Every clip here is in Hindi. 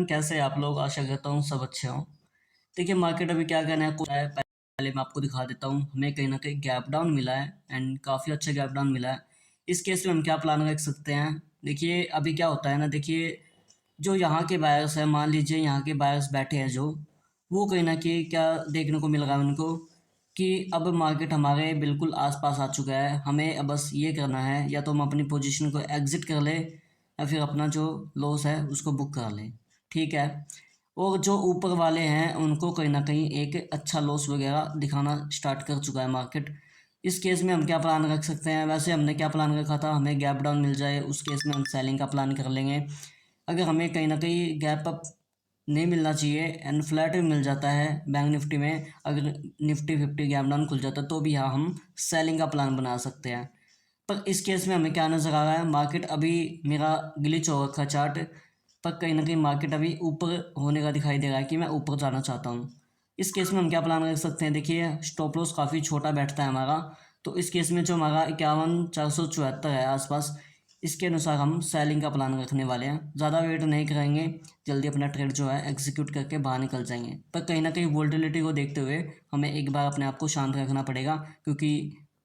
एवरीवन, कैसे हैं आप लोग। आशा करता हूँ सब अच्छे हों। देखिए मार्केट अभी क्या कहना है कुछ है, पहले मैं आपको दिखा देता हूँ। हमें कहीं ना कहीं गैप डाउन मिला है एंड काफ़ी अच्छा गैप डाउन मिला है। इस केस में हम क्या प्लान रख सकते हैं। देखिए अभी क्या होता है ना, देखिए जो यहाँ के बायर्स हैं, मान लीजिए यहाँ के बायर्स बैठे हैं जो, वो कहीं ना कहीं क्या देखने को मिल रहा है उनको कि अब मार्केट हमारे बिल्कुल आसपास आ चुका है। हमें अब बस ये करना है, या तो हम अपनी पोजीशन को एग्जिट कर लें या फिर अपना जो लॉस है उसको बुक कर लें। ठीक है। और जो ऊपर वाले हैं उनको कहीं ना कहीं एक अच्छा लॉस वगैरह दिखाना स्टार्ट कर चुका है मार्केट। इस केस में हम क्या प्लान रख सकते हैं। वैसे हमने क्या प्लान रखा था, हमें गैप डाउन मिल जाए उस केस में हम सेलिंग का प्लान कर लेंगे। अगर हमें कहीं ना कहीं गैप अप नहीं मिलना चाहिए एंड फ्लैट भी मिल जाता है बैंक निफ्टी में, अगर निफ्टी 50 गैप डाउन खुल जाता है तो भी हाँ हम सेलिंग का प्लान बना सकते हैं। पर इस केस में हमें क्या नज़र आ रहा है, मार्केट अभी मेरा ग्लिच हो रखा चार्ट, पर कहीं ना कहीं मार्केट अभी ऊपर होने का दिखाई दे रहा है कि मैं ऊपर जाना चाहता हूँ। इस केस में हम क्या प्लान कर सकते हैं। देखिए स्टॉप लॉस काफ़ी छोटा बैठता है हमारा, तो इस केस में जो हमारा 51,474 है आसपास, इसके अनुसार हम सेलिंग का प्लान रखने वाले हैं। ज़्यादा वेट नहीं करेंगे, जल्दी अपना ट्रेड जो है एग्जीक्यूट करके बाहर निकल जाएंगे। पर कहीं ना कहीं वोल्टिलिटी को देखते हुए हमें एक बार अपने आप को शांत रखना पड़ेगा, क्योंकि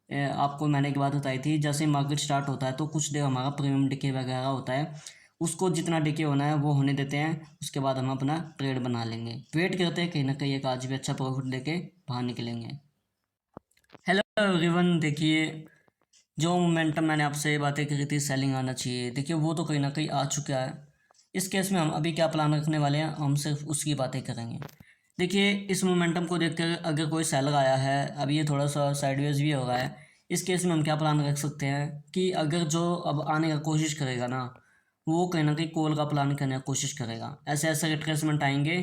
आपको मैंने एक बात बताई थी, जैसे मार्केट स्टार्ट होता है तो कुछ देर हमारा प्रीमियम डिके वगैरह होता है, उसको जितना डिके होना है वो होने देते हैं। उसके बाद हम अपना ट्रेड बना लेंगे, वेट करते हैं, कहीं ना कहीं एक आज भी अच्छा प्रॉफिट लेके बाहर निकलेंगे। हेलो एवरीवन, देखिए जो मोमेंटम मैंने आपसे बातें करी थी सेलिंग आना चाहिए, देखिए वो तो कहीं ना कहीं आ चुका है। इस केस में हम अभी क्या प्लान रखने वाले हैं, हम सिर्फ उसकी बातें करेंगे। देखिए इस मोमेंटम को देखकर अगर कोई सेलर आया है, अब ये थोड़ा सा साइडवेज भी हो रहा है, इस केस में हम क्या प्लान रख सकते हैं कि अगर जो अब आने का कोशिश करेगा ना, वो कहीं ना कहीं कॉल का प्लान करने की कोशिश करेगा। ऐसे ऐसे रिट्रेसमेंट आएंगे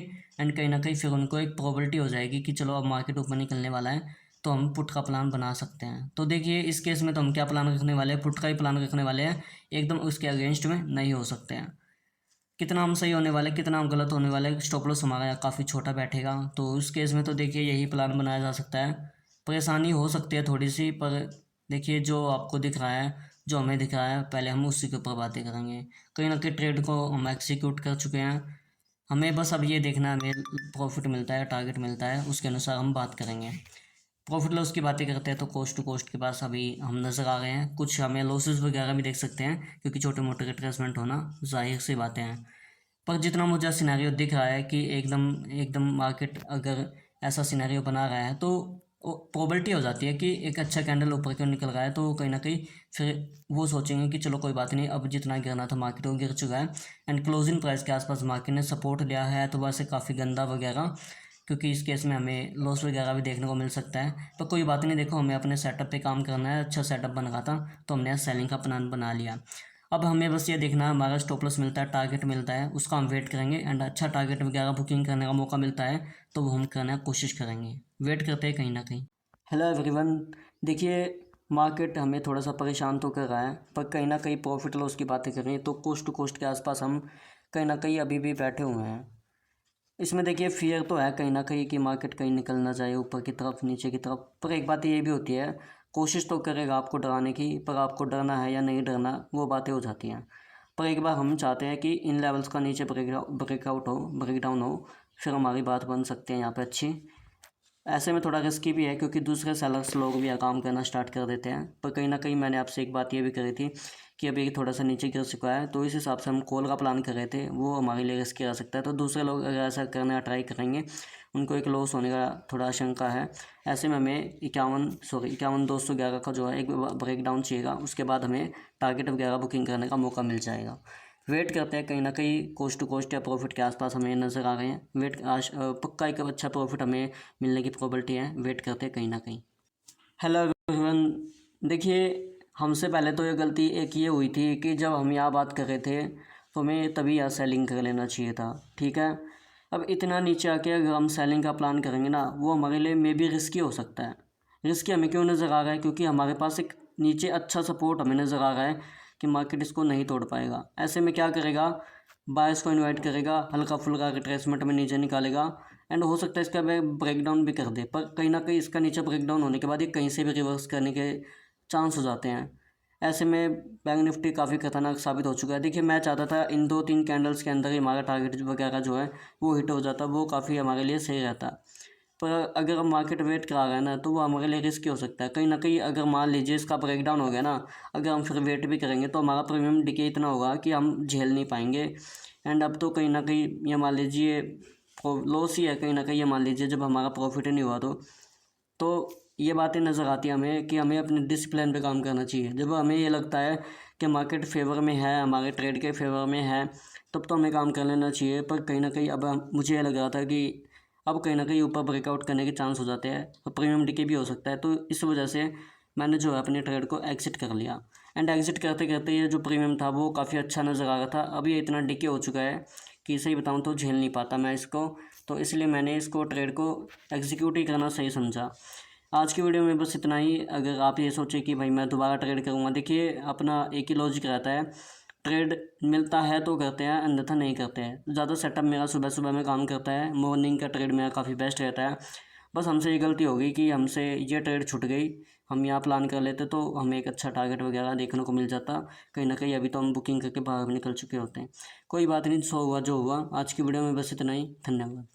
एंड कहीं ना कहीं फिर उनको एक प्रोबेबिलिटी हो जाएगी कि चलो अब मार्केट ऊपर निकलने वाला है, तो हम पुट का प्लान बना सकते हैं। तो देखिए इस केस में तो हम क्या प्लान रखने वाले हैं, पुट का ही प्लान रखने वाले हैं। एकदम उसके अगेंस्ट में नहीं हो सकते हैं। कितना हम सही होने वाले, कितना हम गलत होने वाले, स्टॉप लॉस हमारा यहाँ काफ़ी छोटा बैठेगा, तो उस केस में तो देखिए यही प्लान बनाया जा सकता है। परेशानी हो सकती है थोड़ी सी, पर देखिए जो आपको दिख रहा है, जो हमें दिख रहा है, पहले हम उसी के ऊपर बातें करेंगे। कहीं ना कहीं ट्रेड को हम एक्सिक्यूट कर चुके हैं, हमें बस अब ये देखना है हमें प्रॉफिट मिलता है, टारगेट मिलता है, उसके अनुसार हम बात करेंगे। प्रॉफिट लॉस की बातें करते हैं तो कोस्ट टू कोस्ट के पास अभी हम नज़र आ गए हैं। कुछ हमें लॉसेस वगैरह भी देख सकते हैं, क्योंकि छोटे मोटे रिट्रेसमेंट होना जाहिर सी बातें हैं। पर जितना मुझे सिनेरियो दिख रहा है कि एकदम एकदम मार्केट अगर ऐसा सिनेरियो बना रहा है, तो प्रोबेबिलिटी हो जाती है कि एक अच्छा कैंडल ऊपर क्यों निकल रहा है, तो कहीं ना कहीं फिर वो सोचेंगे कि चलो कोई बात नहीं, अब जितना गिरना था मार्केट वो गिर चुका है एंड क्लोजिंग प्राइस के आसपास मार्केट ने सपोर्ट लिया है, तो वैसे काफ़ी गंदा वगैरह, क्योंकि इस केस में हमें लॉस वगैरह भी देखने को मिल सकता है। पर कोई बात नहीं, देखो हमें अपने सेटअप पे काम करना है। अच्छा सेटअप बन रहा था तो हमने सेलिंग का प्लान बना लिया। अब हमें बस ये देखना है हमारा स्टॉप लॉस मिलता है, टारगेट मिलता है, उसका हम वेट करेंगे एंड अच्छा टारगेट वगैरह बुकिंग करने का मौका मिलता है तो वो हम करने की कोशिश करेंगे। वेट करते हैं कहीं ना कहीं। हेलो एवरीवन, देखिए मार्केट हमें थोड़ा सा परेशान तो कर रहा है, पर कहीं ना कहीं प्रॉफिट लॉस की बातें कर रही हैं, तो कोस्ट टू कोस्ट के आसपास हम कहीं ना कहीं अभी भी बैठे हुए हैं। इसमें देखिए फियर तो है कहीं ना कहीं कि मार्केट कहीं निकल ना जाए ऊपर की तरफ नीचे की तरफ, पर एक बात ये भी होती है, कोशिश तो करेगा आपको डराने की, पर आपको डरना है या नहीं डरना वो बातें हो जाती हैं। पर एक बार हम चाहते हैं कि इन लेवल्स का नीचे ब्रेकआउट हो, ब्रेकडाउन हो, फिर हमारी बात बन सकती है यहाँ पे अच्छी। ऐसे में थोड़ा रिस्की भी है, क्योंकि दूसरे सेलर्स लोग भी काम करना स्टार्ट कर देते हैं। पर कहीं ना कहीं मैंने आपसे एक बात ये भी करी थी कि अभी थोड़ा सा नीचे गिर चुका है, तो इस हिसाब से हम कॉल का प्लान कर रहे थे, वो हमारे लिए रिस्की रह सकता है। तो दूसरे लोग अगर ऐसा करने का ट्राई करेंगे, उनको एक लॉस होने का थोड़ा आशंका है। ऐसे में हमें 51,211 का जो है एक ब्रेकडाउन चाहिएगा, उसके बाद हमें टारगेट वगैरह बुकिंग करने का मौका मिल जाएगा। वेट करते हैं, कहीं ना कहीं कोस्ट टू कोस्ट या प्रॉफिट के आसपास हमें नज़र आ रहे हैं। पक्का एक अच्छा प्रॉफिट हमें मिलने की प्रोबेबिलिटी है, वेट करते हैं कहीं ना कहीं। हेलो एवरीवन, देखिए हमसे पहले तो ये गलती एक ये हुई थी कि जब हम यहाँ बात कर रहे थे तो हमें तभी यहाँ सेलिंग कर लेना चाहिए था। ठीक है। अब इतना नीचे आके अगर हम सेलिंग का प्लान करेंगे ना, वो हमारे लिए मे बी रिस्की हो सकता है। रिस्की हमें क्यों नज़र आ रहा है, क्योंकि हमारे पास एक नीचे अच्छा सपोर्ट हमें नज़र आ रहा है कि मार्केट इसको नहीं तोड़ पाएगा। ऐसे में क्या करेगा, बायर्स को इनवाइट करेगा, हल्का फुल्का रिट्रेसमेंट में नीचे निकालेगा एंड हो सकता है इसका ब्रेकडाउन भी कर दे। पर कहीं ना कहीं इसका नीचे ब्रेकडाउन होने के बाद ये कहीं से भी रिवर्स करने के चांस हो जाते हैं। ऐसे में बैंक निफ्टी काफ़ी खतरनाक साबित हो चुका है। देखिए मैं चाहता था इन 2-3 कैंडल्स के अंदर ही हमारा टारगेट वगैरह जो है वो हिट हो जाता, वो काफ़ी हमारे लिए सही रहता। पर अगर हम मार्केट वेट करा रहे हैं ना, तो वो हमारे लिए रिस्की हो सकता है। कहीं ना कहीं अगर मान लीजिए इसका ब्रेकडाउन हो गया ना, अगर हम फिर वेट भी करेंगे तो हमारा प्रीमियम डिके इतना होगा कि हम झेल नहीं पाएंगे। एंड अब तो कहीं ना कहीं ये मान लीजिए लॉस ही है, कहीं ना कहीं ये मान लीजिए जब हमारा प्रॉफिट ही नहीं हुआ तो ये बातें नज़र आती हैं हमें कि हमें अपने डिसिप्लिन पे काम करना चाहिए। जब हमें ये लगता है कि मार्केट फेवर में है, हमारे ट्रेड के फेवर में है, तब तो हमें काम कर लेना चाहिए। पर कहीं ना कहीं अब मुझे ये लग रहा था कि अब कहीं ना कहीं ऊपर ब्रेकआउट करने के चांस हो जाते हैं और प्रीमियम डिके भी हो सकता है। तो इस वजह से मैंने जो है अपने ट्रेड को एग्जिट कर लिया। एंड एग्जिट करते करते ये जो प्रीमियम था वो काफ़ी अच्छा नज़र आ रहा था। अब ये इतना डिके हो चुका है कि सही बताऊँ तो झेल नहीं पाता मैं इसको, तो इसलिए मैंने इसको ट्रेड को एग्जीक्यूट ही करना सही समझा। आज की वीडियो में बस इतना ही। अगर आप ये सोचें कि भाई मैं दोबारा ट्रेड करूँगा, देखिए अपना एक ही लॉजिक रहता है, ट्रेड मिलता है तो करते हैं, अन्यथा नहीं करते हैं। ज़्यादा सेटअप मेरा सुबह सुबह में काम करता है, मॉर्निंग का ट्रेड मेरा काफ़ी बेस्ट रहता है। बस हमसे ये गलती हो गई कि हमसे ये ट्रेड छूट गई। हम यहाँ प्लान कर लेते तो हमें एक अच्छा टारगेट वगैरह देखने को मिल जाता। कहीं ना कहीं अभी तो हम बुकिंग करके बाहर निकल चुके होते हैं। कोई बात नहीं, सो हुआ जो हुआ। आज की वीडियो में बस इतना ही। धन्यवाद।